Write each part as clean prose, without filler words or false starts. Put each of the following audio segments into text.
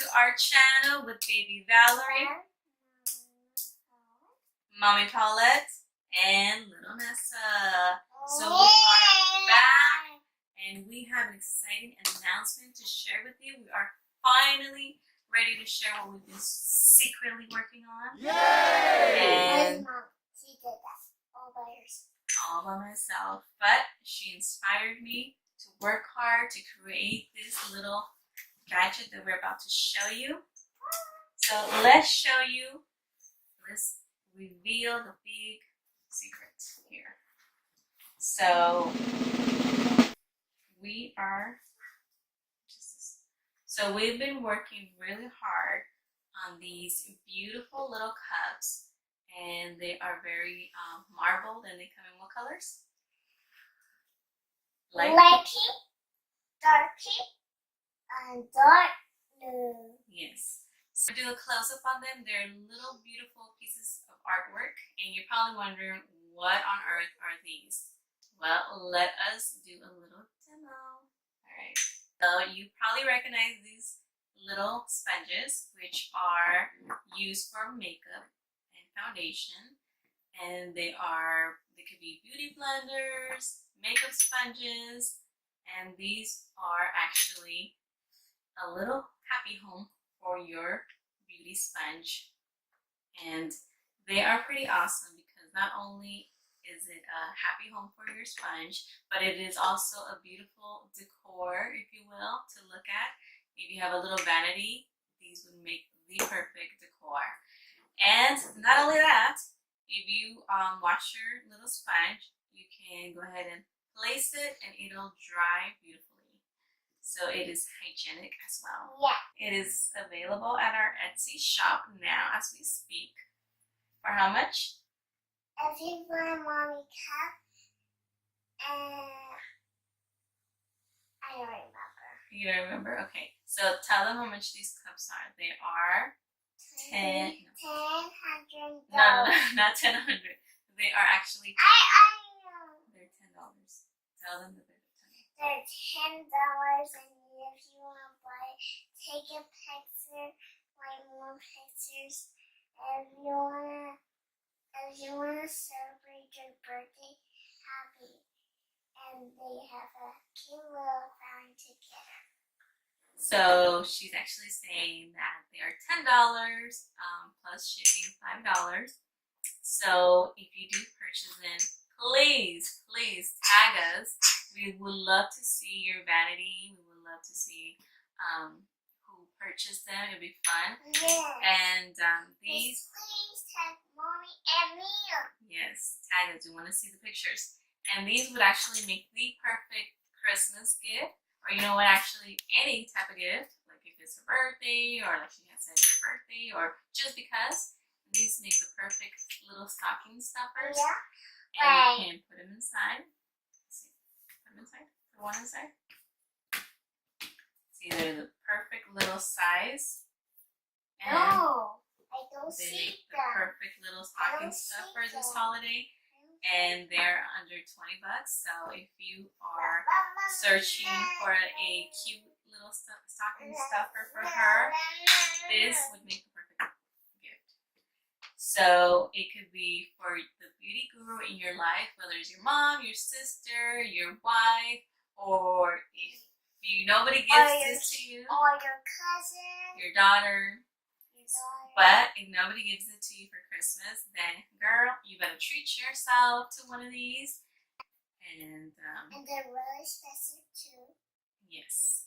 to our channel with baby Valerie, mommy Paulette, and little Nessa. So we are back and we have an exciting announcement to share with you. We are finally ready to share what we've been secretly working on. Yay! And she did that all by myself, but she inspired me to work hard to create this little gadget that we're about to show you. So let's show you, let's reveal the big secret here. So we've been working really hard on these beautiful little cups, and they are very marbled, and they come in what colors? Lighty, darky, and dark blue. Yes. So do a close-up on them. They're little beautiful pieces of artwork, and you're probably wondering, what on earth are these? Well, let us do a little demo. Alright. So you probably recognize these little sponges, which are used for makeup and foundation. And they could be beauty blenders, makeup sponges, and these are actually a little happy home for your beauty sponge. And they are pretty awesome because not only is it a happy home for your sponge, but it is also a beautiful decor, if you will, to look at. If you have a little vanity, these would make the perfect decor. And not only that, if you wash your little sponge, you can go ahead and place it and it'll dry beautifully. So it is hygienic as well. Yeah. It is available at our Etsy shop now as we speak. For how much? If you want mommy cup, I don't remember. You don't remember? Okay. So tell them how much these cups are. They are $1,000. No, not $1,000. They are actually. I know. They're $10. Tell them that they're $10. They're $10, and if you want to buy it, take a picture, like more pictures. If you wanna celebrate your birthday, happy, and they have a cute little fountain together. So she's actually saying that they are $10 plus shipping $5. So if you do purchase them, please tag us. We would love to see your vanity. We would love to see who purchased them. It'd be fun. Yes. And these. Please tag mommy and me. Yes, tag us. We want to see the pictures. And these would actually make the perfect Christmas gift. Or you know what, actually any type of gift, like if it's a birthday, or like she has said, it's a birthday, or just because, these make the perfect little stocking stuffers. Yeah. And you can put them inside. Let's see, put them inside. Put one inside. See, they're the perfect little size. And no, I don't they see make the perfect little stocking stuffer this holiday. And they're under $20. So if you are searching for a cute little stocking stuffer for her, this would make the perfect gift. So it could be for the beauty guru in your life, whether it's your mom, your sister, your wife, or if nobody gives this to you, or your cousin, your daughter. But if nobody gives it to you for Christmas, then girl, you better treat yourself to one of these. And they're really special too. Yes.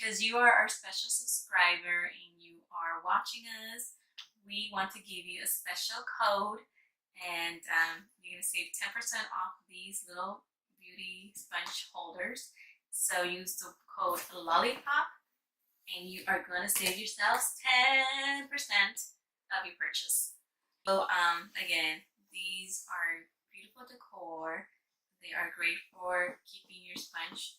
Because you are our special subscriber and you are watching us, we want to give you a special code, and you're going to save 10% off these little beauty sponge holders. So use the code Lollipop and you are going to save yourselves 10% of your purchase. So again, these are beautiful decor. They are great for keeping your sponge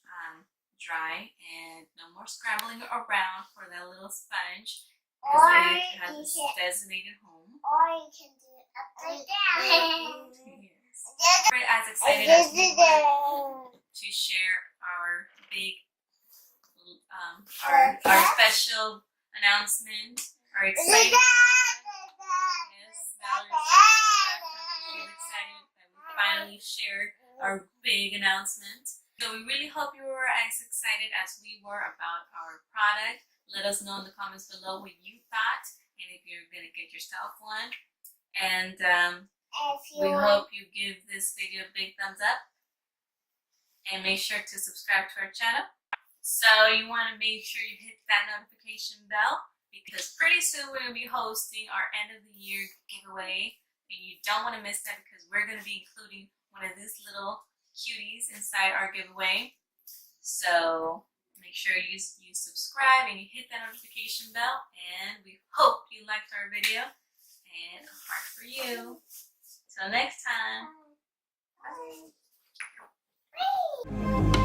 dry and no more scrambling around for that little sponge because it has its designated home. Or you can do it upside down. Yes. We're as excited as we were to share our big, our special announcement. Our exciting. Yes, Valerie's excited that we finally shared our big announcement. So we really hope you were as excited as we were about our product. Let us know in the comments below what you thought and if you're going to get yourself one. And we hope you give this video a big thumbs up and make sure to subscribe to our channel. So you want to make sure you hit that notification bell because pretty soon we're going to be hosting our end of the year giveaway and you don't want to miss that because we're going to be including one of these little cuties inside our giveaway. So make sure you subscribe and you hit that notification bell, and we hope you liked our video, and a heart for you. Till next time. Bye.